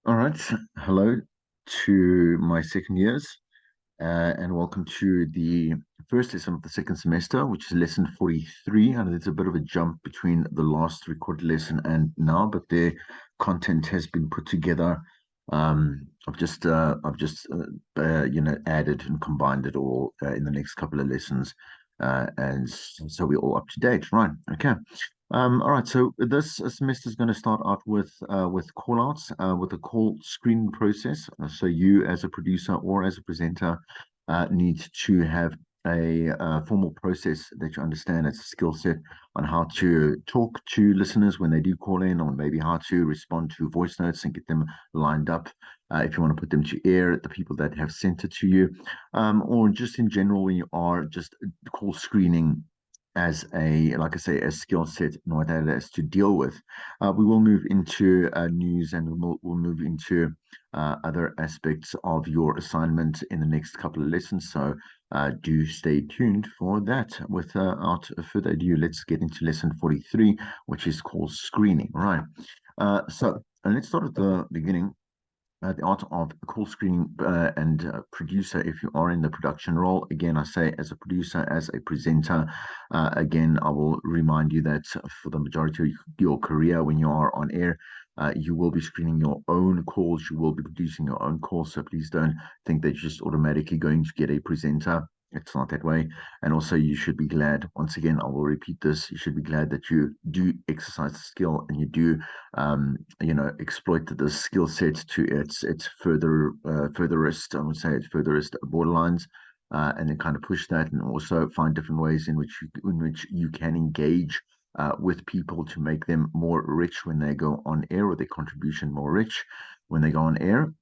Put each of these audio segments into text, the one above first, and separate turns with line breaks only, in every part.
All right. Hello to my second years, and welcome to the first lesson of the second semester, which is lesson 43. And it's a bit of a jump between the last recorded lesson and now, but the content has been put together. I've just added and combined it all in the next couple of lessons, and so we're all up to date, right? Okay. All right, so this semester is going to start out with call outs, with a call screening process. So you, as a producer or as a presenter, need to have a formal process that you understand as a skill set on how to talk to listeners when they do call in, or maybe how to respond to voice notes and get them lined up. If you want to put them to air, the people that have sent it to you, or just in general when you are just call screening as a, like I say, a skill set and what that is to deal with. We will move into news, and we'll move into other aspects of your assignment in the next couple of lessons. So do stay tuned for that. Without further ado, let's get into lesson 43, which is called screening. Right. Let's start at the beginning. The art of call screening and producer. If you are in the production role, again, I say as a producer, as a presenter, again, I will remind you that for the majority of your career, when you are on air, you will be screening your own calls, you will be producing your own calls. So please don't think that you're just automatically going to get a presenter. It's not that way. And also, you should be glad, once again, I will repeat this, you should be glad that you do exercise the skill and you do exploit the skill set to its furthest, I would say, its furthest borderlines, and then kind of push that, and also find different ways in which you can engage with people to make them more rich when they go on air, or their contribution more rich when they go on air.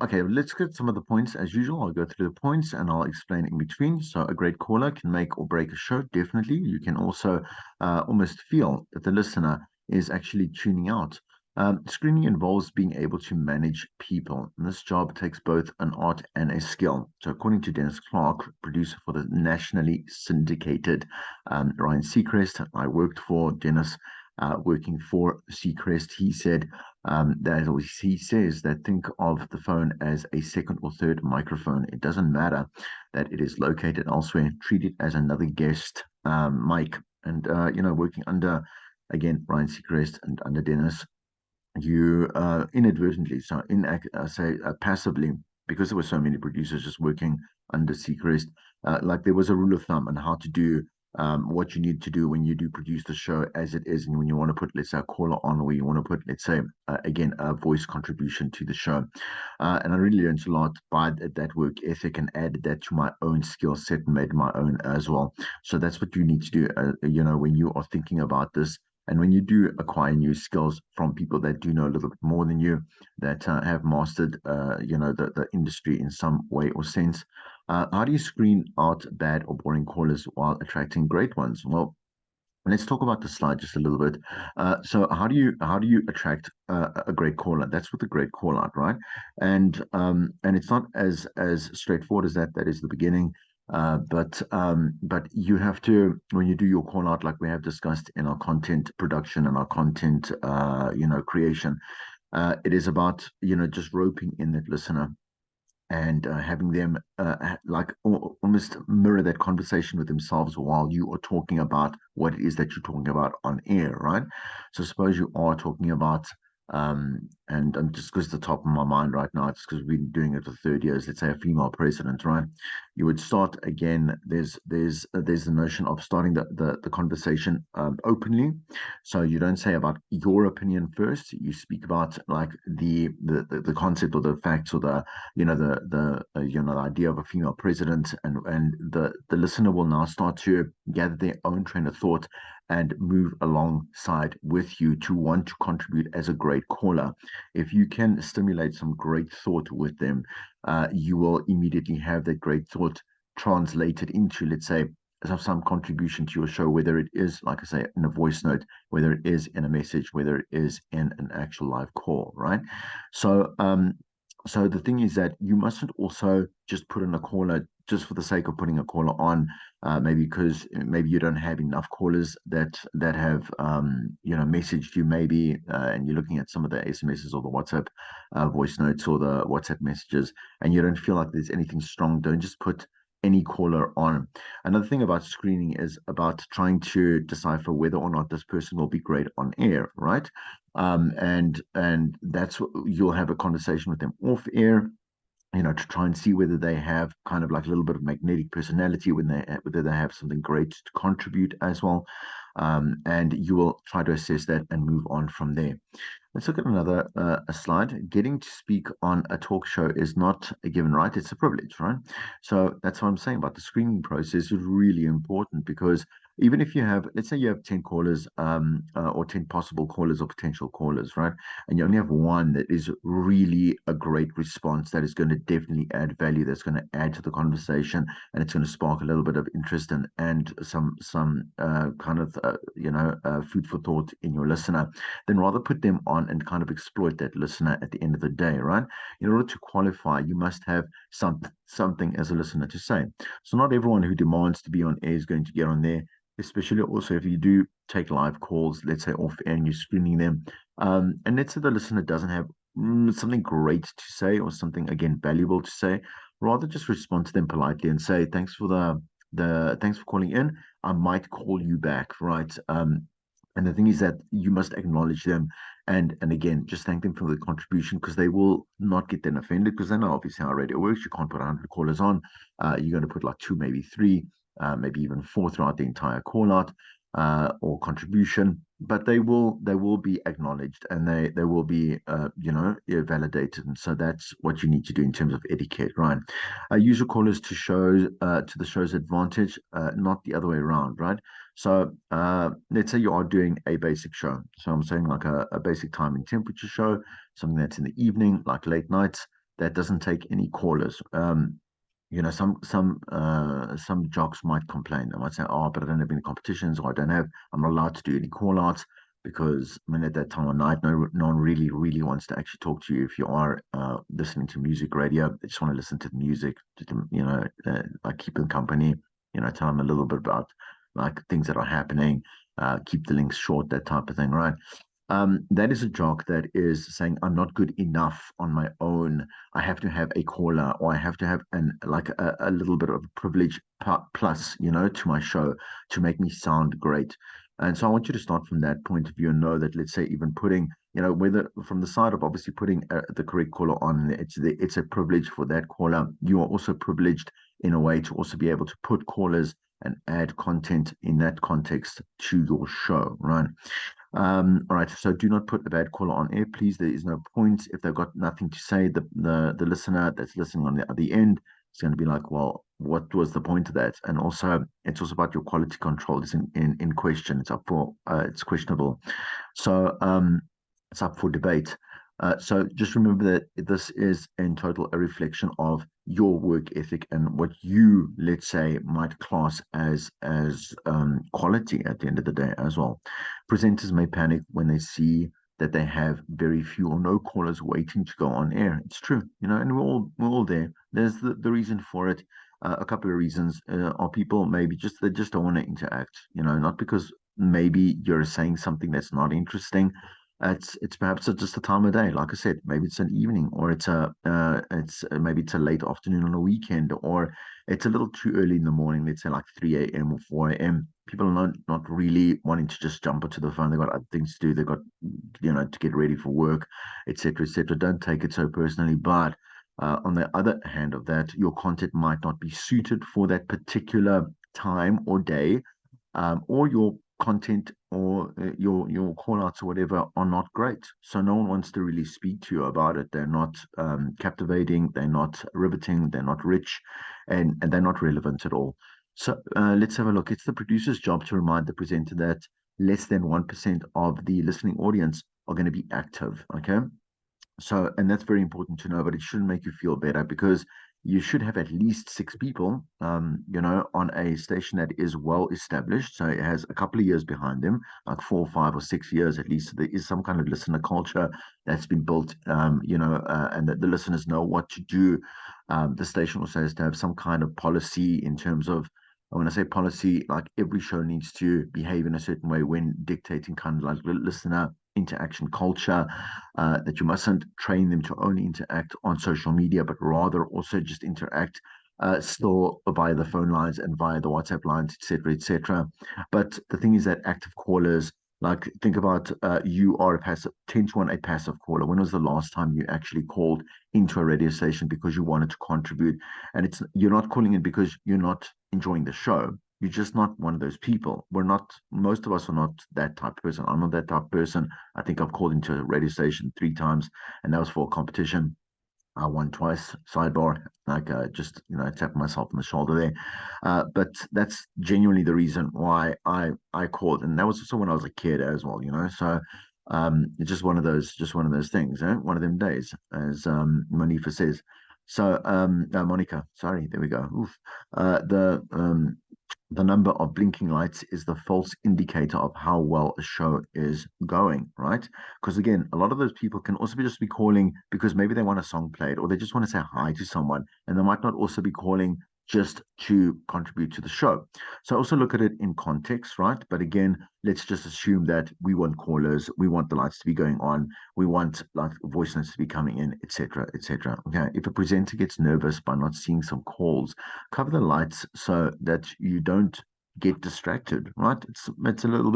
Okay, let's get some of the points. As usual, I'll go through the points and I'll explain in between. So a great caller can make or break a show, definitely. You can also almost feel that the listener is actually tuning out. Screening involves being able to manage people, and this job takes both an art and a skill. So according to Dennis Clark, producer for the nationally syndicated Ryan Seacrest, I worked for Dennis, working for Seacrest. He says that think of the phone as a second or third microphone. It doesn't matter that it is located elsewhere. Treat it as another guest mic. And working under, again, Ryan Seacrest and under Dennis, you inadvertently, so in say passively, because there were so many producers just working under Seacrest, like there was a rule of thumb on how to do what you need to do when you do produce the show as it is, and when you want to put, let's say, a caller on, or you want to put, let's say, again, a voice contribution to the show. And I really learned a lot by that work ethic and added that to my own skill set and made my own as well. So that's what you need to do, when you are thinking about this. And when you do acquire new skills from people that do know a little bit more than you, that have mastered, the industry in some way or sense, how do you screen out bad or boring callers while attracting great ones? Well, let's talk about the slide just a little bit. So how do you attract a great caller? That's what the great call out, right? And it's not as straightforward as that. That is the beginning. But you have to, when you do your call out, like we have discussed in our content production and our content creation, it is about just roping in that listener and having them like almost mirror that conversation with themselves while you are talking about what it is that you're talking about on air, right? So suppose you are talking about, and just because the top of my mind right now, it's because we've been doing it for 30 years. Let's say a female president, right? You would start again. There's the notion of starting the conversation openly, so you don't say about your opinion first. You speak about like the concept or the facts or the idea of a female president, and the listener will now start to gather their own train of thought and move alongside with you to want to contribute as a great caller. If you can stimulate some great thought with them, you will immediately have that great thought translated into, let's say, some contribution to your show, whether it is, like I say, in a voice note, whether it is in a message, whether it is in an actual live call, right? So, so the thing is that you mustn't also just put in a caller just for the sake of putting a caller on, maybe because maybe you don't have enough callers that have messaged you maybe, and you're looking at some of the SMSs or the WhatsApp voice notes or the WhatsApp messages, and you don't feel like there's anything strong. Don't just put any caller on. Another thing about screening is about trying to decipher whether or not this person will be great on air, right? And that's what you'll have a conversation with them off air, to try and see whether they have kind of like a little bit of magnetic personality, whether they have something great to contribute as well. And you will try to assess that and move on from there. Let's look at another a slide. Getting to speak on a talk show is not a given right, it's a privilege, right? So that's what I'm saying about the screening process is really important, because even if you have, let's say you have 10 callers, or 10 possible callers or potential callers, right? And you only have one that is really a great response, that is going to definitely add value, that's going to add to the conversation, and it's going to spark a little bit of interest and some kind of food for thought in your listener, then rather put them on and kind of exploit that listener at the end of the day, right? In order to qualify, you must have something as a listener to say. So not everyone who demands to be on air is going to get on there, especially also if you do take live calls, let's say off air, and you're screening them. And let's say the listener doesn't have something great to say, or something, again, valuable to say. Rather just respond to them politely and say, thanks for the thanks for calling in. I might call you back, right? And the thing is that you must acknowledge them, and again, just thank them for the contribution, because they will not get then offended, because they know obviously how radio works. You can't put 100 callers on. You're going to put like two, maybe three, maybe even four throughout the entire call out, or contribution. But they will be acknowledged, and they will be validated. And so that's what you need to do in terms of etiquette, right? Use your callers to the show's advantage, not the other way around, right? So let's say you are doing a basic show. So I'm saying like a basic time and temperature show, something that's in the evening, like late nights, that doesn't take any callers. Some jocks might complain. They might say, "Oh, but I don't have any competitions, or I'm not allowed to do any call outs." Because I mean, at that time of night, no one really wants to actually talk to you if you are listening to music radio. They just want to listen to the music, just like keep them company. Tell them a little bit about like things that are happening, keep the links short, that type of thing, right? That is a jock that is saying, I'm not good enough on my own. I have to have a caller, or I have to have a little bit of privilege plus, to my show to make me sound great. And so I want you to start from that point of view, and know that, let's say, even putting, whether from the side of obviously putting the correct caller on, it's a privilege for that caller. You are also privileged in a way to also be able to put callers and add content in that context to your show, right? All right, so do not put a bad caller on air, please. There is no point if they've got nothing to say. The listener that's listening on the other end is going to be like, well, what was the point of that? And also, it's also about your quality control is in question. It's questionable. So it's up for debate. So just remember that this is in total a reflection of your work ethic and what you, let's say, might class as quality at the end of the day as well. Presenters may panic when they see that they have very few or no callers waiting to go on air. It's true, and we're all there. There's the reason for it. A couple of reasons are people maybe they just don't want to interact. Not because maybe you're saying something that's not interesting. It's perhaps just a time of day. Like I said, maybe it's an evening, or maybe it's a late afternoon on a weekend, or it's a little too early in the morning. Let's say like 3 a.m. or 4 a.m. People are not really wanting to just jump onto the phone. They've got other things to do. They've got to get ready for work, etc., etc. Don't take it so personally. But on the other hand of that, your content might not be suited for that particular time or day, or your content or your call outs or whatever are not great. So no one wants to really speak to you about it. They're not captivating, they're not riveting, they're not rich, and they're not relevant at all. So let's have a look. It's the producer's job to remind the presenter that less than 1% of the listening audience are going to be active. Okay. So, and that's very important to know, but it shouldn't make you feel better, because you should have at least six people, on a station that is well established. So it has a couple of years behind them, like 4, 5, or 6 years at least. So there is some kind of listener culture that's been built, and that the listeners know what to do. The station also has to have some kind of policy in terms of, when I say policy, like every show needs to behave in a certain way when dictating kind of like listener interaction culture, that you mustn't train them to only interact on social media, but rather also just interact still via the phone lines and via the WhatsApp lines, etc., etc. But the thing is that active callers, like think about, you are a passive, 10 to 1 a passive caller. When was the last time you actually called into a radio station because you wanted to contribute? And you're not calling in because you're not enjoying the show. You're just not one of those people. We're not, most of us are not that type of person. I'm not that type of person. I think I've called into a radio station 3 times, and that was for a competition. I won twice, sidebar, like just tap myself on the shoulder there. But that's genuinely the reason why I called, and that was also when I was a kid as well, So it's just one of those things, one of them days, as Monifa says. So Monica, sorry, there we go. Oof. The number of blinking lights is the false indicator of how well a show is going, right? Because again, a lot of those people can also just be calling because maybe they want a song played or they just want to say hi to someone, and they might not also be calling just to contribute to the show. So also look at it in context, right? But again, let's just assume that we want callers, we want the lights to be going on, we want like voice notes to be coming in, etc., etc. Okay. If a presenter gets nervous by not seeing some calls, cover the lights so that you don't get distracted, right? It's a little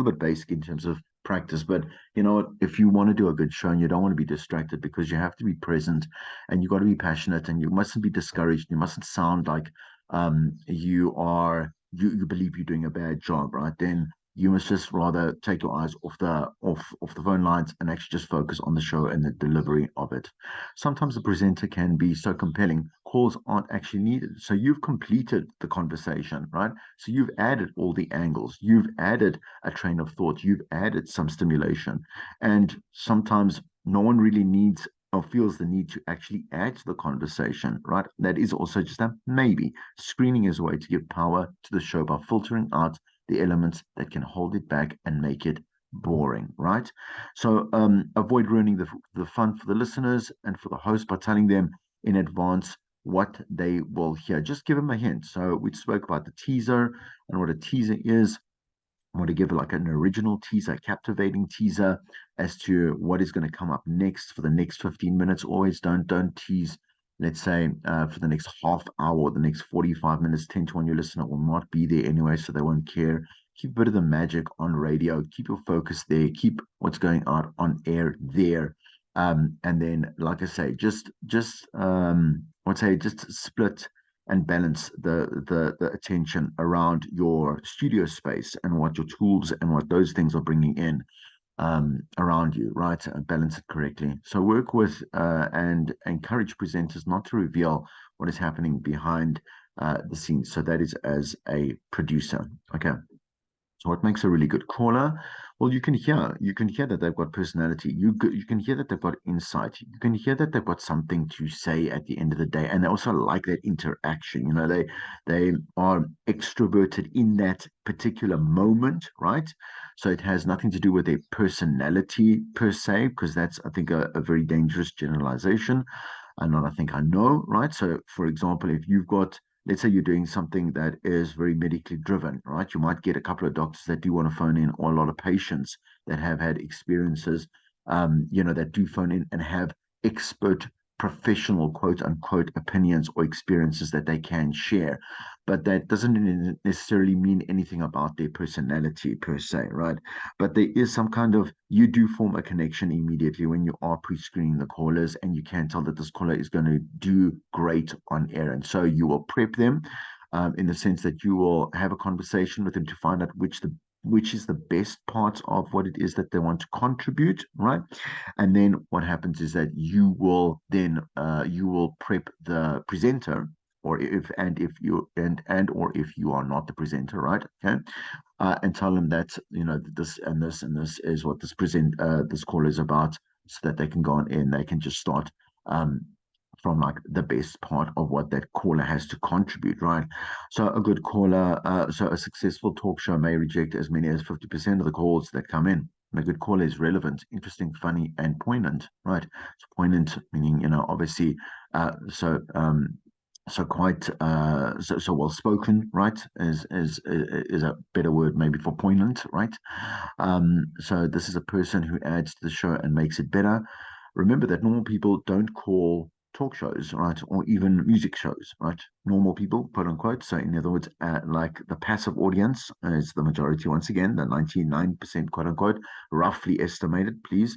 bit basic in terms of practice, but you know what? If you want to do a good show and you don't want to be distracted, because you have to be present and you got to be passionate and you mustn't be discouraged. You mustn't sound like you believe you're doing a bad job, right? Then you must just rather take your eyes off the phone lines and actually just focus on the show and the delivery of it. Sometimes the presenter can be so compelling, calls aren't actually needed. So you've completed the conversation, right? So you've added all the angles, you've added a train of thought, you've added some stimulation. And sometimes no one really needs or feels the need to actually add to the conversation, right? That is also just a maybe. Screening is a way to give power to the show by filtering out the elements that can hold it back and make it boring, right? So avoid ruining the fun for the listeners and for the host by telling them in advance what they will hear. Just give them a hint. So we spoke about the teaser and what a teaser is. I want to give like an original teaser, a captivating teaser as to what is going to come up next for the next 15 minutes. Always don't tease, let's say, for the next half hour or the next 45 minutes, 10 to 1, your listener will not be there anyway, so they won't care. Keep a bit of the magic on radio. Keep your focus there. Keep what's going out on air there. And then, like I say, just split and balance the attention around your studio space and what your tools and what those things are bringing in around you, right? And balance it correctly. So work with and encourage presenters not to reveal what is happening behind the scenes. So that is as a producer. Okay. So what makes a really good caller? Well, you can hear that they've got personality. You can hear that they've got insight. You can hear that they've got something to say at the end of the day, and they also like that interaction. They are extroverted in that particular moment, right? So it has nothing to do with their personality per se, because that's, I think, a very dangerous generalization. And not I think I know, right? So, for example, if you've got, let's say you're doing something that is very medically driven, right? You might get a couple of doctors that do want to phone in, or a lot of patients that have had experiences, that do phone in and have expert professional quote unquote opinions or experiences that they can share. But that doesn't necessarily mean anything about their personality per se, right? But there is some kind of, you do form a connection immediately when you are pre-screening the callers, and you can tell that this caller is going to do great on air. And so you will prep them in the sense that you will have a conversation with them to find out which is the best part of what it is that they want to contribute, right? And then what happens is that you will prep the presenter, or if you are not the presenter, right? Okay, and tell them that this and this and this is what this call is about, so that they can go on in. They can just start um, from like the best part of what that caller has to contribute, right? So a good caller, so a successful talk show may reject as many as 50% of the calls that come in. And a good caller is relevant, interesting, funny, and poignant, right? So poignant meaning, obviously, so quite so well spoken, right? Is a better word maybe for poignant, right? So this is a person who adds to the show and makes it better. Remember that normal people don't call talk shows, right, or even music shows, right? Normal people, quote unquote. So in other words, like the passive audience is the majority. Once again, the 99%, quote unquote, roughly estimated. Please.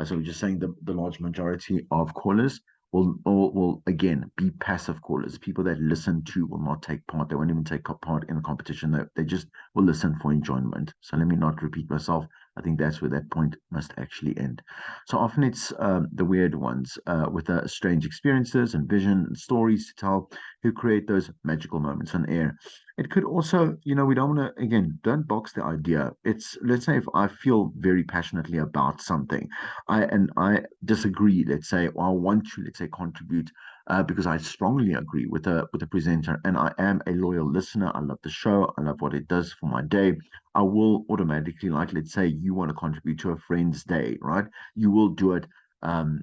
So we're just saying the large majority of callers will again be passive callers. People that listen to will not take part. They won't even take part in the competition. They just will listen for enjoyment. So let me not repeat myself. I think that's where that point must actually end. So often it's the weird ones with strange experiences and vision and stories to tell who create those magical moments on air. It could also, we don't want to, again, don't box the idea. It's, let's say if I feel very passionately about something, I disagree, let's say, or I want to, let's say, contribute because I strongly agree with the presenter and I am a loyal listener. I love the show. I love what it does for my day. I will automatically, like, let's say you want to contribute to a friend's day, right? You will do it um,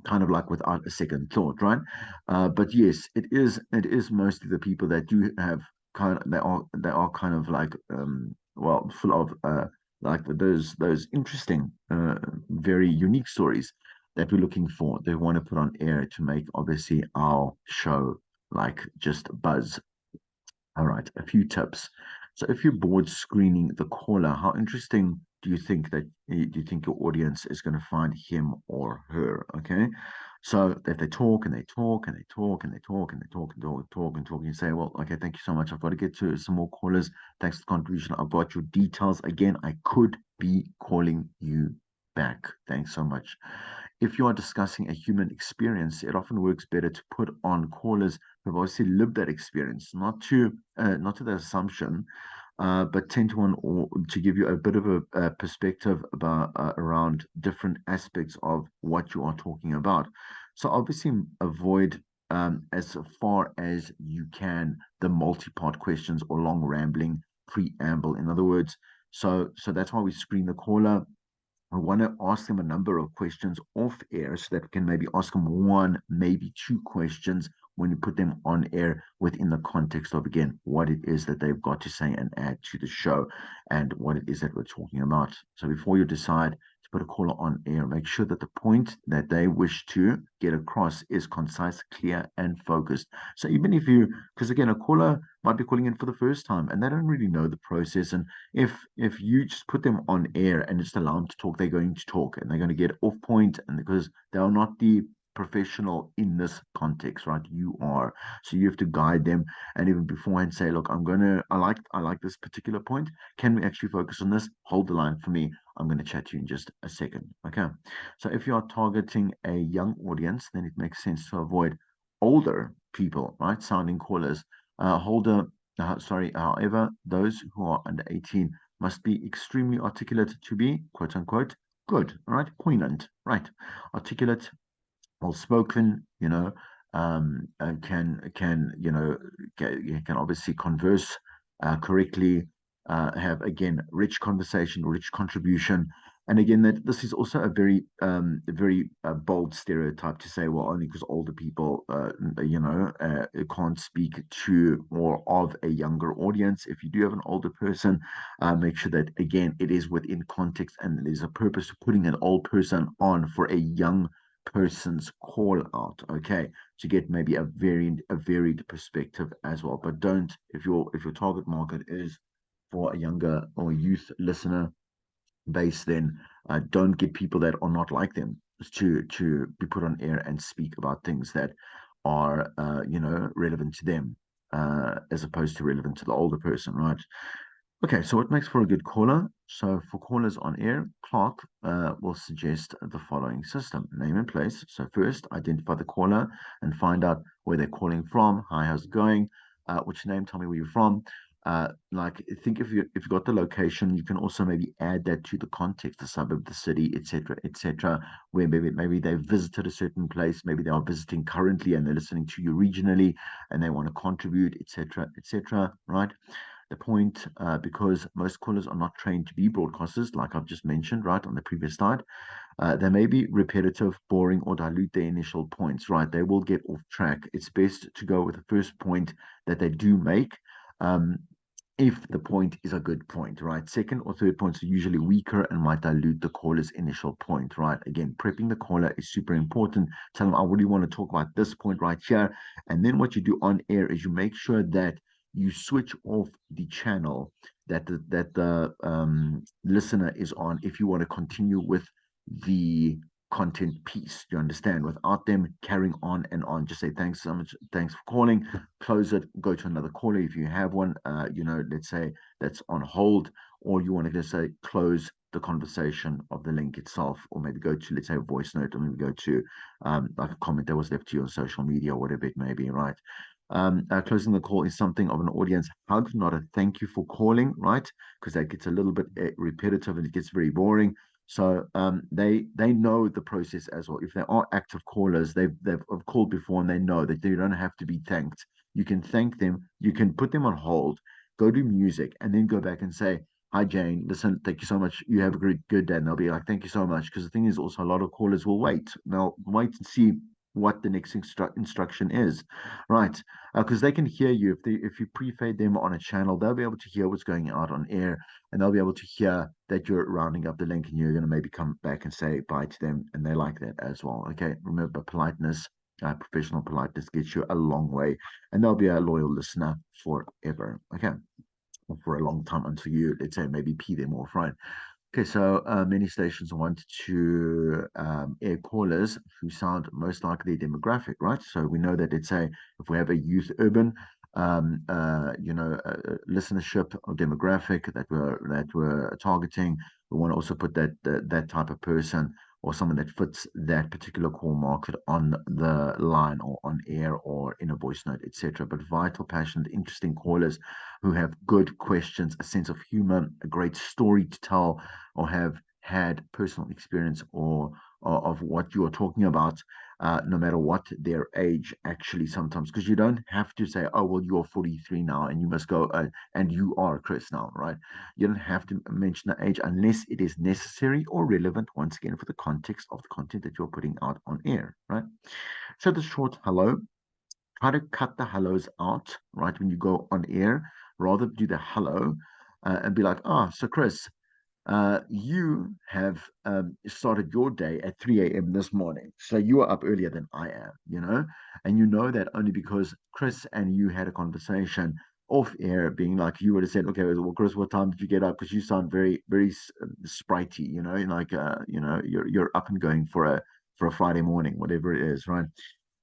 kind of like without a second thought, right? But yes, it is mostly the people that do have they are kind of like well full of like those interesting very unique stories that we're looking for. They want to put on air to make obviously our show like just buzz. All right, a few tips. So if you're bored screening the caller, how interesting do you think your audience is going to find him or her? Okay. So if they talk and they talk and they talk and they talk and they talk and talk and talk and talk, you say, well, okay, thank you so much. I've got to get to some more callers. Thanks for the contribution. I've got your details. Again, I could be calling you back. Thanks so much. If you are discussing a human experience, it often works better to put on callers who've obviously lived that experience, not to the assumption, but 10 to 1 or to give you a bit of a perspective about around different aspects of what you are talking about. So obviously avoid as far as you can the multi-part questions or long rambling preamble. In other words, so that's why we screen the caller. I want to ask them a number of questions off air so that we can maybe ask them one, maybe two questions when you put them on air within the context of, again, what it is that they've got to say and add to the show and what it is that we're talking about. So before you decide to put a caller on air, make sure that the point that they wish to get across is concise, clear, and focused. So even if you, because again, a caller might be calling in for the first time and they don't really know the process, and if you just put them on air and just allow them to talk, they're going to talk and they're going to get off point, and because they are not the professional in this context, right? You are. So you have to guide them and even beforehand say, look, I like this particular point. Can we actually focus on this? Hold the line for me. I'm going to chat to you in just a second. Okay. So if you are targeting a young audience, then it makes sense to avoid older people, right? Sounding callers. However, those who are under 18 must be extremely articulate to be, quote unquote, good, right? Poignant, right? Articulate, well spoken, can obviously converse correctly, have again rich conversation, rich contribution, and again that this is also a very bold stereotype to say, well, only because older people, can't speak to or of a younger audience. If you do have an older person, make sure that again it is within context and there's a purpose to putting an old person on for a young person's call out, okay, to get maybe a varied perspective as well. But don't, if your target market is for a younger or youth listener base, then don't get people that are not like them to be put on air and speak about things that are relevant to them as opposed to relevant to the older person, right? Okay, so what makes for a good caller? So for callers on air, Clark will suggest the following system: name and place. So first, identify the caller and find out where they're calling from. Hi, how's it going? Which name? Tell me where you're from. Like think if you got the location, you can also maybe add that to the context, the suburb, the city, etc., etc., where maybe they've visited a certain place, maybe they are visiting currently and they're listening to you regionally and they want to contribute, etc., etc., right? The point, because most callers are not trained to be broadcasters, like I've just mentioned, right, on the previous slide, they may be repetitive, boring, or dilute their initial points, right? They will get off track. It's best to go with the first point that they do make. Um, if the point is a good point, right? Second or third points are usually weaker and might dilute the caller's initial point, right? Again, prepping the caller is super important. Tell them, I really want to talk about this point right here. And then what you do on air is you make sure that you switch off the channel that the listener is on if you want to continue with the content piece. You understand? Without them carrying on and on, just say thanks so much, thanks for calling, close it, go to another caller if you have one. Let's say that's on hold, or you want to just say close the conversation of the link itself, or maybe go to, let's say, a voice note, or maybe go to like a comment that was left to you on social media, or whatever it may be, right? Closing the call is something of an audience hug, not a thank you for calling, right? Because that gets a little bit repetitive and it gets very boring. So they know the process as well. If they are active callers, they've called before and they know that they don't have to be thanked. You can thank them. You can put them on hold, go to music, and then go back and say, "Hi Jane, listen, thank you so much. You have a good day." And they'll be like, "Thank you so much." Because the thing is, also a lot of callers will wait. They'll wait and see what the next instruction is, right? Because they can hear you if you pre-fade them on a channel, they'll be able to hear what's going out on air, and they'll be able to hear that you're rounding up the link and you're going to maybe come back and say bye to them, and they like that as well. Okay, remember politeness, professional politeness gets you a long way, and they'll be a loyal listener forever. Okay, or for a long time until you, let's say, maybe pee them off, right? Okay, so many stations want to air callers who sound most like their demographic, right? So we know that let's say if we have a youth urban, listenership or demographic that we're targeting, we want to also put that type of person or someone that fits that particular call market on the line or on air or in a voice note, etc. But vital, passionate, interesting callers who have good questions, a sense of humor, a great story to tell, or have had personal experience or of what you are talking about, no matter what their age, actually, sometimes, because you don't have to say, oh, well, you're 43 now and you must go, and you are Chris now, right? You don't have to mention the age unless it is necessary or relevant, once again, for the context of the content that you're putting out on air, right? So the short hello, try to cut the hellos out, right? When you go on air, rather do the hello and be like, oh, so Chris, you have started your day at 3 a.m. this morning. So you are up earlier than I am, and you know that only because Chris and you had a conversation off air, being like, you would have said, okay, well, Chris, what time did you get up? Because you sound very, very spritey, like, you're up and going for a Friday morning, whatever it is, right?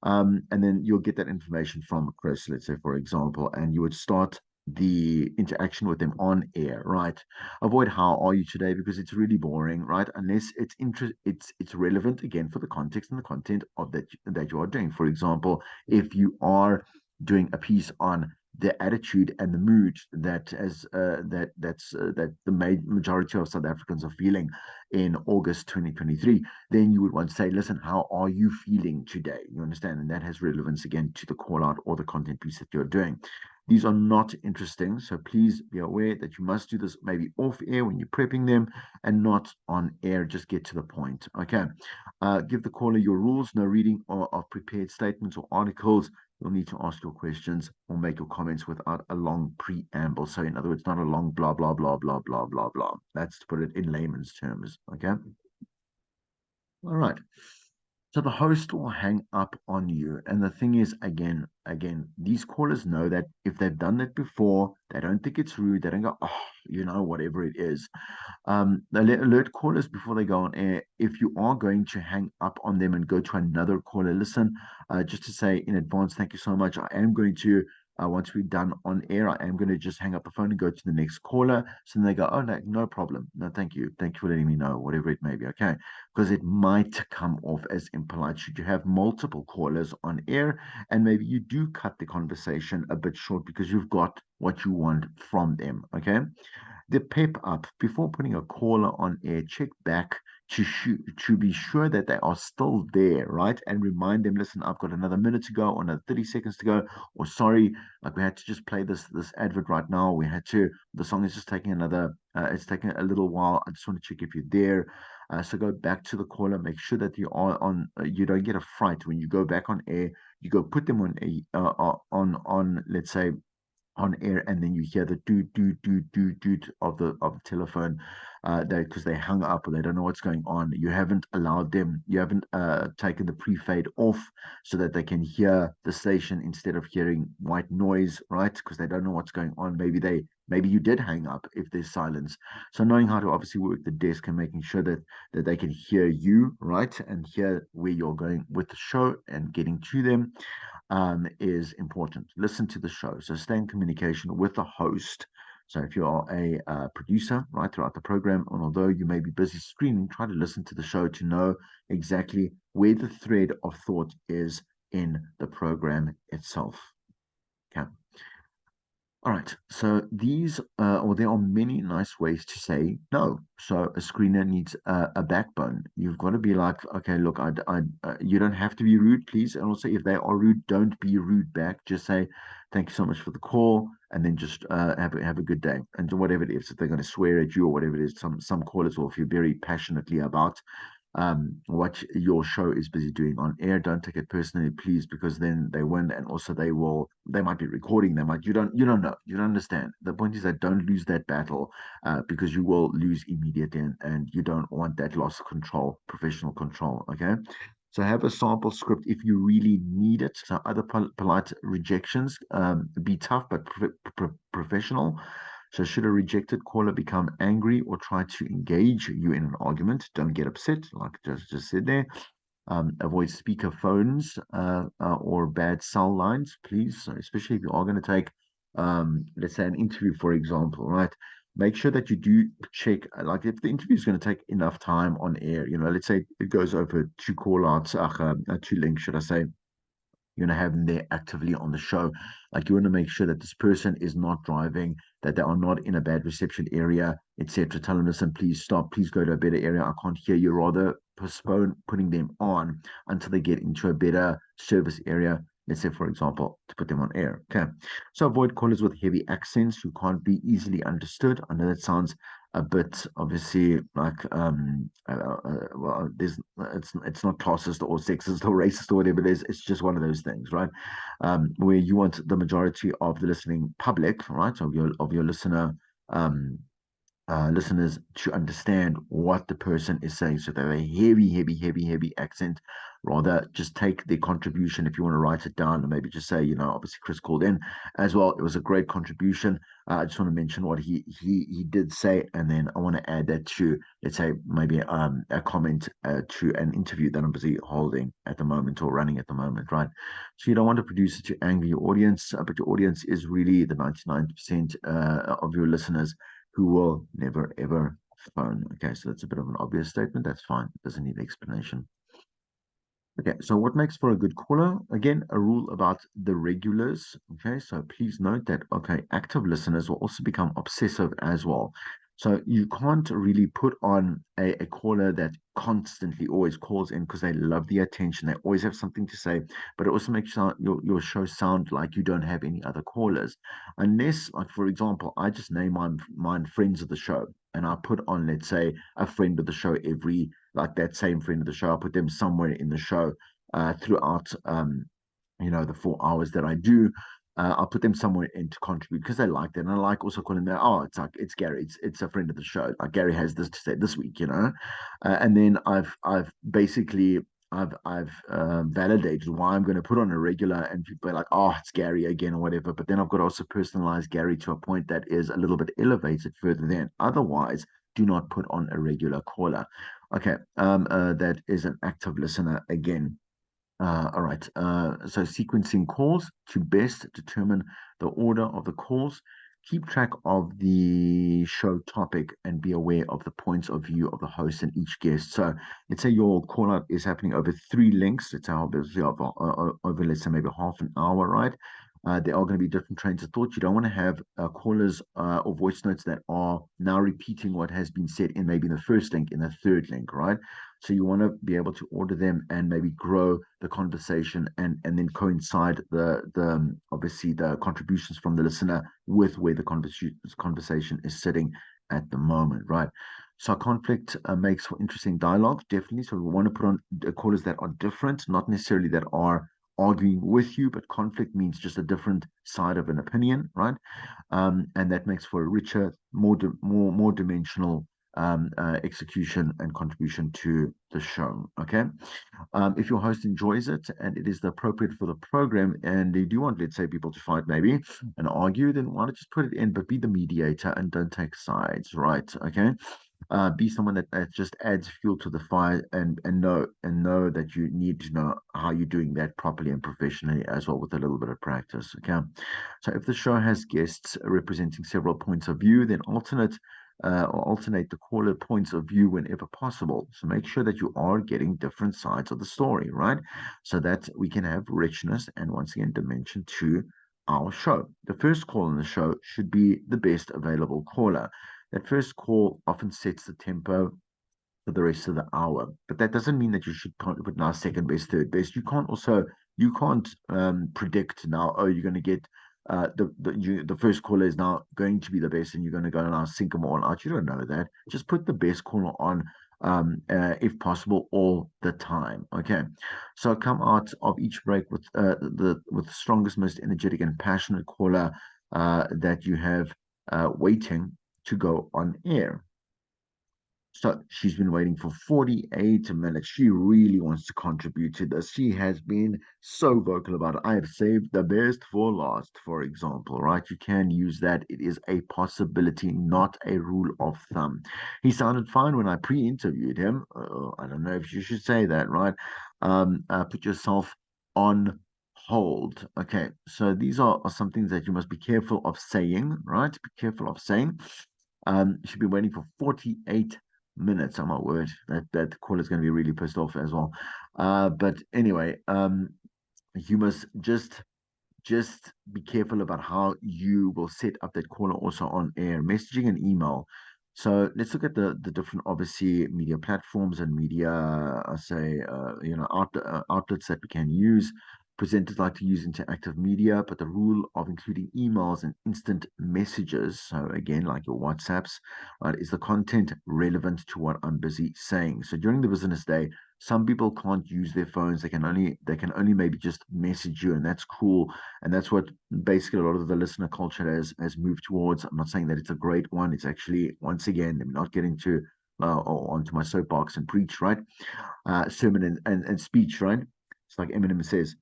And then you'll get that information from Chris, let's say, for example, and you would start the interaction with them on air, right? Avoid how are you today because it's really boring, right? Unless it's relevant again for the context and the content of that you are doing. For example, if you are doing a piece on the attitude and the mood that the majority of South Africans are feeling in August 2023, then you would want to say, listen, how are you feeling today? You understand? And that has relevance again to the call out or the content piece that you're doing. These are not interesting. So please be aware that you must do this maybe off air when you're prepping them and not on air. Just get to the point. Okay. Give the caller your rules. No reading of prepared statements or articles. You'll need to ask your questions or make your comments without a long preamble. So, in other words, not a long blah, blah, blah, blah, blah, blah, blah. That's to put it in layman's terms. Okay. All right. So the host will hang up on you. And the thing is, again, these callers know that if they've done that before, they don't think it's rude. They don't go, oh, whatever it is. They alert callers before they go on air. If you are going to hang up on them and go to another caller, listen, just to say in advance, thank you so much. I am going to once we're done on air, I am going to just hang up the phone and go to the next caller. So then they go, oh, no, no problem. No, thank you. Thank you for letting me know, whatever it may be. Okay. Because it might come off as impolite should you have multiple callers on air and maybe you do cut the conversation a bit short because you've got what you want from them. Okay. The pep up before putting a caller on air, check back to be sure that they are still there, right? And remind them, listen, I've got another minute to go, or another 30 seconds to go, or sorry, like we had to just play this advert right now. We had to, the song is just taking it's taking a little while. I just want to check if you're there. So go back to the caller, make sure that you are on, you don't get a fright when you go back on air. You go put them on let's say on air, and then you hear the doot of the telephone, because they hung up or they don't know what's going on. You haven't allowed them, you haven't taken the pre-fade off so that they can hear the station instead of hearing white noise, right? Because they don't know what's going on. Maybe you did hang up if there's silence. So knowing how to obviously work the desk and making sure that they can hear you, right, and hear where you're going with the show and getting to them, is important. Listen to the show. So stay in communication with the host. So if you are a producer, right, throughout the program, and although you may be busy screening, try to listen to the show to know exactly where the thread of thought is in the program itself. Okay. All right. So or there are many nice ways to say no. So a screener needs a backbone. You've got to be like, okay, look, you don't have to be rude, please. And also, if they are rude, don't be rude back. Just say, thank you so much for the call, and then just have a good day. And whatever it is, if they're going to swear at you or whatever it is, some callers will feel very passionately about what your show is busy doing on air. Don't take it personally, please, because then they win, and also they might be recording. They might you don't know, you don't understand. The point is that don't lose that battle, because you will lose immediately, and you don't want that loss of control, professional control. Okay. So have a sample script if you really need it. So other polite rejections, be tough but professional. So, should a rejected caller become angry or try to engage you in an argument, don't get upset, like just said there. Avoid speaker phones or bad cell lines, please. So especially if you are going to take, let's say, an interview, for example, right? Make sure that you do check, like if the interview is going to take enough time on air, let's say it goes over two call outs, two links, should I say, you're going to have them there actively on the show. Like you want to make sure that this person is not driving, that they are not in a bad reception area, etc. Tell them, listen, please stop, please go to a better area. I can't hear you. Rather postpone putting them on until they get into a better service area. Let's say, for example, to put them on air. Okay. So avoid callers with heavy accents who can't be easily understood. I know that sounds a bit obviously like well, there's it's not classist or sexist or racist or whatever it is. It's just one of those things, right? Where you want the majority of the listening public, right, of your listeners to understand what the person is saying. So they're a heavy accent. Rather, just take the contribution if you want to write it down and maybe just say, obviously Chris called in as well. It was a great contribution. I just want to mention what he did say, and then I want to add that to, let's say, maybe a comment to an interview that I'm busy holding at the moment or running at the moment, right? So you don't want to produce it to anger your audience, but your audience is really the 99% of your listeners who will never ever phone. Okay, so that's a bit of an obvious statement. That's fine. It doesn't need explanation. Okay, so what makes for a good caller? Again, a rule about the regulars. Okay, so please note that, okay, active listeners will also become obsessive as well. So you can't really put on a caller that constantly always calls in because they love the attention. They always have something to say, but it also makes your show sound like you don't have any other callers. Unless, like, for example, I just name mine friends of the show and I put on, let's say, a friend of the show every like that same friend of the show. I'll put them somewhere in the show throughout, the 4 hours that I do. I'll put them somewhere in to contribute because they like that. And I like also calling them, oh, it's like, it's Gary. It's a friend of the show. Like Gary has this to say this week. And then I've basically, I've validated why I'm going to put on a regular, and people are like, oh, it's Gary again or whatever. But then I've got to also personalize Gary to a point that is a little bit elevated further than. Otherwise, do not put on a regular caller. Okay, that is an active listener again. All right. So sequencing calls to best determine the order of the calls. Keep track of the show topic and be aware of the points of view of the host and each guest. So let's say your call out is happening over three links. It's obviously over, let's say, maybe half an hour, right? There are going to be different trains of thought. You don't want to have callers or voice notes that are now repeating what has been said in maybe the first link, in the third link, right? So you want to be able to order them and maybe grow the conversation and then coincide the obviously the contributions from the listener with where the conversation is sitting at the moment, right? So conflict makes for interesting dialogue, definitely. So we want to put on callers that are different, not necessarily that are arguing with you, but conflict means just a different side of an opinion, right? And that makes for a richer, more dimensional execution and contribution to the show. Okay. If your host enjoys it and it is appropriate for the program, and they do want, let's say, people to fight maybe and argue, then why not just put it in, but be the mediator and don't take sides, right? Okay. Be someone that just adds fuel to the fire and know that you need to know how you're doing that properly and professionally as well with a little bit of practice. Okay. So if the show has guests representing several points of view, then alternate the caller points of view whenever possible. So make sure that you are getting different sides of the story, right? So that we can have richness and once again dimension to our show. The first call in the show should be the best available caller. That first call often sets the tempo for the rest of the hour. But that doesn't mean that you should put now second best, third best. You can't predict now. Oh, you're going to get the first caller is now going to be the best, and you're going to go now sink them all out. You don't know that. Just put the best caller on, if possible, all the time. Okay, so come out of each break with the strongest, most energetic and passionate caller that you have waiting to go on air. So she's been waiting for 48 minutes. She really wants to contribute to this. She has been so vocal about it. I have saved the best for last, for example, right? You can use that. It is a possibility, not a rule of thumb. He sounded fine when I pre interviewed him. I don't know if you should say that, right? Put yourself on hold. Okay, so these are some things that you must be careful of saying, right? Be careful of saying. You should be waiting for 48 minutes. Oh my word, that caller's going to be really pissed off as well. But anyway, you must just be careful about how you will set up that caller also on air, messaging and email. So let's look at the different obviously media platforms and media, I say, outlets that we can use. Presenters like to use interactive media, but the rule of including emails and instant messages, so again, like your WhatsApps, right, is the content relevant to what I'm busy saying? So during the business day, some people can't use their phones. They can only maybe just message you, and that's cool. And that's what basically a lot of the listener culture has moved towards. I'm not saying that it's a great one. It's actually, once again, I'm not getting to or onto my soapbox and preach, right? Sermon and speech, right? It's like Eminem says.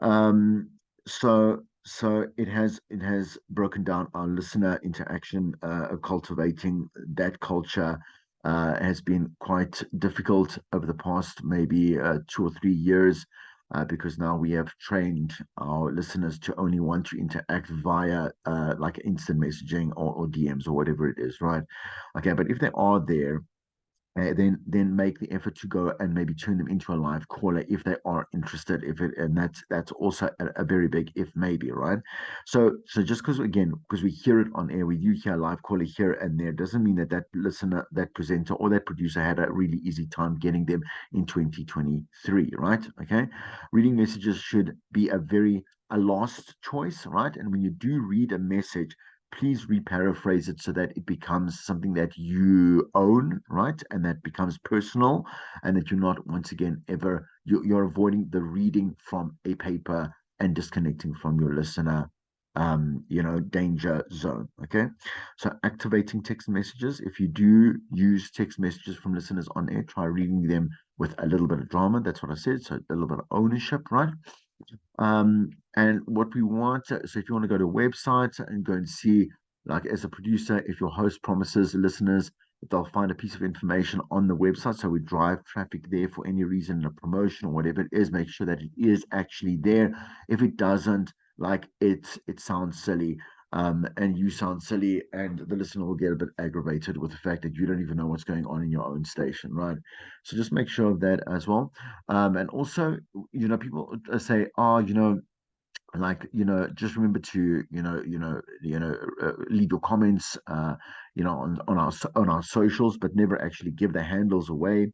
Um, so it has broken down our listener interaction, cultivating that culture has been quite difficult over the past maybe 2 or 3 years. Because now we have trained our listeners to only want to interact via like instant messaging or DMs or whatever it is, right? Okay, but if they are there, then make the effort to go and maybe turn them into a live caller if they are interested. If it and that's also a very big if maybe, right? So just because we hear it on air, we do hear a live caller here and there, doesn't mean that listener, that presenter, or that producer had a really easy time getting them in 2023, right? Okay, reading messages should be a last choice, right? And when you do read a message, please reparaphrase it so that it becomes something that you own, right? And that becomes personal, and that you're not, once again, you're avoiding the reading from a paper and disconnecting from your listener, danger zone. Okay. So activating text messages. If you do use text messages from listeners on air, try reading them with a little bit of drama. That's what I said. So a little bit of ownership, right? And what we want, so if you want to go to a website and go and see, like as a producer, if your host promises listeners they'll find a piece of information on the website. So we drive traffic there for any reason, a promotion or whatever it is, make sure that it is actually there. If it doesn't, like it sounds silly. And you sound silly, and the listener will get a bit aggravated with the fact that you don't even know what's going on in your own station, right? So just make sure of that as well. And also, people say, oh, just remember to leave your comments on our socials, but never actually give the handles away.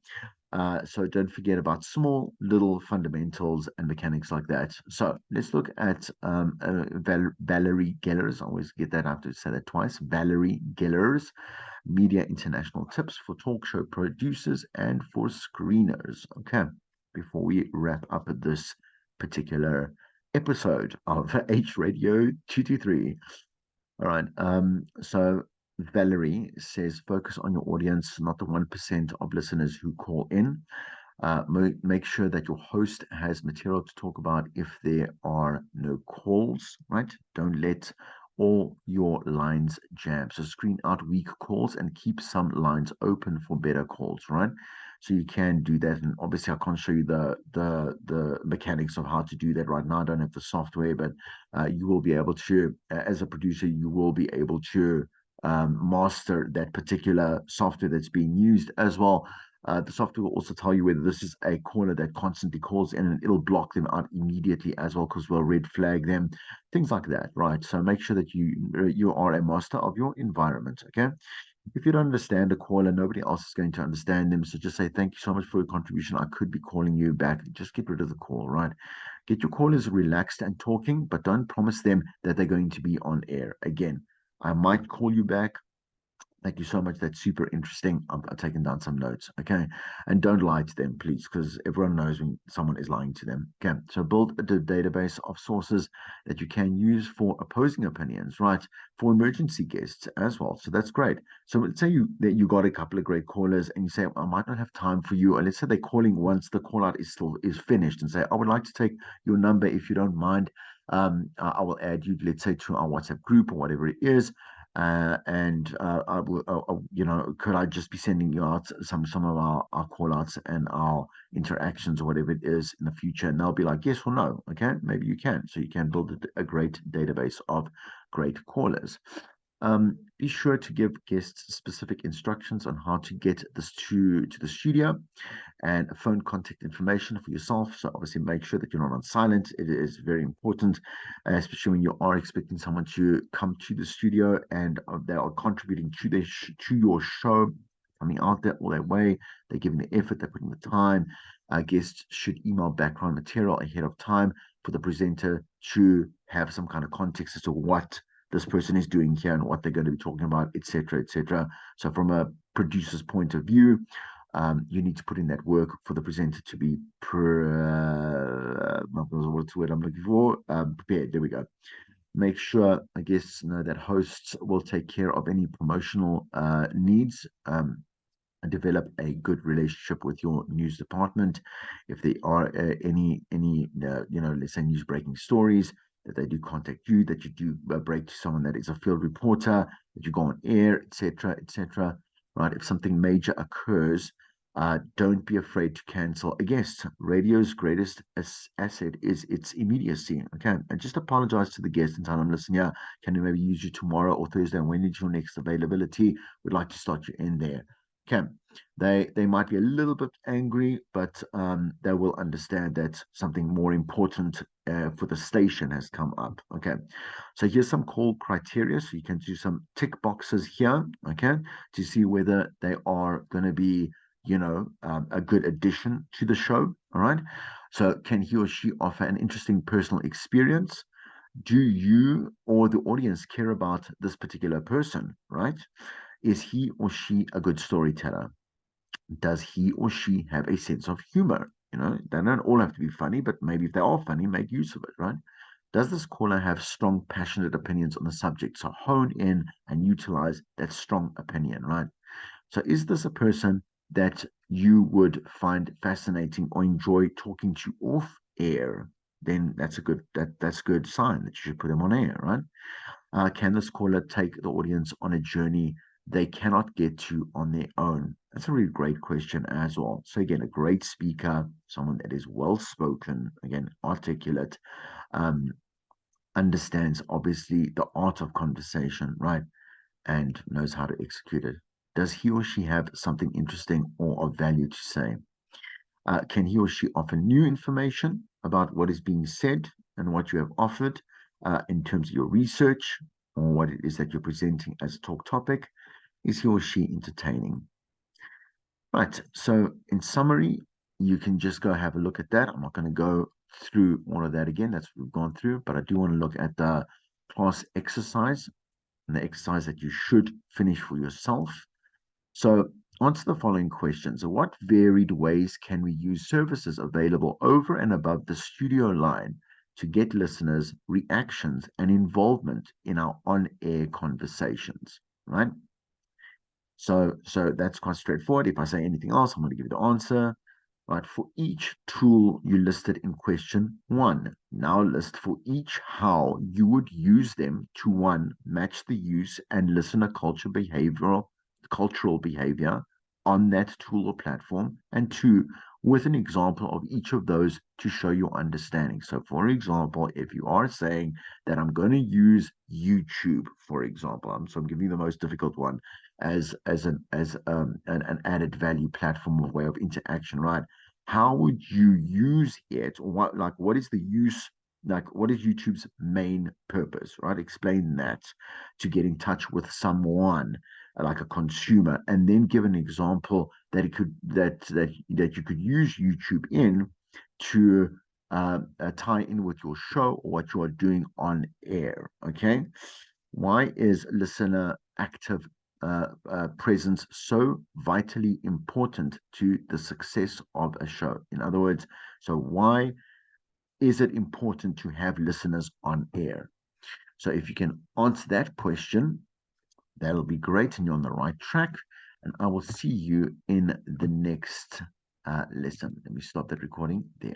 So don't forget about small little fundamentals and mechanics like that. So let's look at Valerie Geller's. I always get that, I have to say that twice. Valerie Geller's Media International Tips for Talk Show Producers and for Screeners. Okay, before we wrap up this particular episode of H Radio 223. All right. So Valerie says focus on your audience, not the 1% of listeners who call in. Make sure that your host has material to talk about if there are no calls, right? Don't let all your lines jam. So screen out weak calls and keep some lines open for better calls, right? So you can do that. And obviously I can't show you the mechanics of how to do that right now. I don't have the software, but you will be able to, as a producer, you will be able to master that particular software that's being used as well. The software will also tell you whether this is a caller that constantly calls in, and it'll block them out immediately as well, because we'll red flag them, things like that, right? So make sure that you are a master of your environment. Okay. If you don't understand a caller, nobody else is going to understand them. So just say thank you so much for your contribution. I could be calling you back. Just get rid of the call, right? Get your callers relaxed and talking, but don't promise them that they're going to be on air. Again, I might call you back. Thank you so much. That's super interesting. I've taken down some notes. Okay. And don't lie to them, please, because everyone knows when someone is lying to them. Okay. So build a database of sources that you can use for opposing opinions, right? For emergency guests as well. So that's great. So let's say you got a couple of great callers and you say, I might not have time for you. Or let's say they're calling once the call out is finished and say, I would like to take your number if you don't mind. I will add you, let's say, to our WhatsApp group or whatever it is, and I will, could I just be sending you out some of our call outs and our interactions or whatever it is in the future? And they'll be like, yes or no. Okay, maybe you can. So you can build a great database of great callers. Be sure to give guests specific instructions on how to get this to the studio, and phone contact information for yourself. So obviously make sure that you're not on silent. It is very important, especially when you are expecting someone to come to the studio and they are contributing to your show, coming out there all their way. They're giving the effort, they're putting the time. Guests should email background material ahead of time for the presenter to have some kind of context as to what this person is doing here and what they're going to be talking about, etc., etc. So from a producer's point of view, you need to put in that work for the presenter to be what's the word I'm looking for? Prepared. There we go. Make sure, I guess, that hosts will take care of any promotional needs. And develop a good relationship with your news department. If there are any let's say news breaking stories, that they do contact you, that you do break to someone that is a field reporter, that you go on air, etc., etc. Right? If something major occurs, don't be afraid to cancel a guest. Radio's greatest asset is its immediacy. Okay, and just apologize to the guest and tell them, listen, yeah, can we maybe use you tomorrow or Thursday? And when is your next availability? We'd like to start you in there. Okay, they might be a little bit angry, but they will understand that something more important for the station has come up. Okay, so here's some call criteria. So you can do some tick boxes here. Okay, to see whether they are going to be, a good addition to the show. All right. So can he or she offer an interesting personal experience? Do you or the audience care about this particular person? Right? Is he or she a good storyteller? Does he or she have a sense of humor? They don't all have to be funny, but maybe if they are funny, make use of it, right? Does this caller have strong, passionate opinions on the subject? So hone in and utilize that strong opinion, right? So is this a person that you would find fascinating or enjoy talking to off air? Then that's a good sign that you should put them on air, right? Can this caller take the audience on a journey they cannot get to on their own? That's a really great question as well. So again, a great speaker, someone that is well spoken, again, articulate, um, understands obviously the art of conversation, right? And knows how to execute it. Does he or she have something interesting or of value to say? Can he or she offer new information about what is being said and what you have offered in terms of your research or what it is that you're presenting as a talk topic? Is he or she entertaining? Right. So, in summary, you can just go have a look at that. I'm not going to go through all of that again. That's what we've gone through, but I do want to look at the class exercise and the exercise that you should finish for yourself. So, answer the following questions. What varied ways can we use services available over and above the studio line to get listeners' reactions and involvement in our on-air conversations? Right? So that's quite straightforward. If I say anything else, I'm going to give you the answer. Right, for each tool you listed in question one, now list for each how you would use them to one, match the use and listener cultural behavior on that tool or platform, and two, with an example of each of those to show your understanding. So, for example, if you are saying that I'm going to use YouTube, for example, I'm giving you the most difficult one as an added value platform or way of interaction, right? How would you use it? Or what is the use? Like, what is YouTube's main purpose, right? Explain that to get in touch with someone like a consumer, and then give an example that it could that you could use YouTube in to tie in with your show or what you are doing on air. Okay, why is listener active presence so vitally important to the success of a show? In other words, so why is it important to have listeners on air? So if you can answer that question, that'll be great, and you're on the right track. And I will see you in the next lesson. Let me stop that recording there.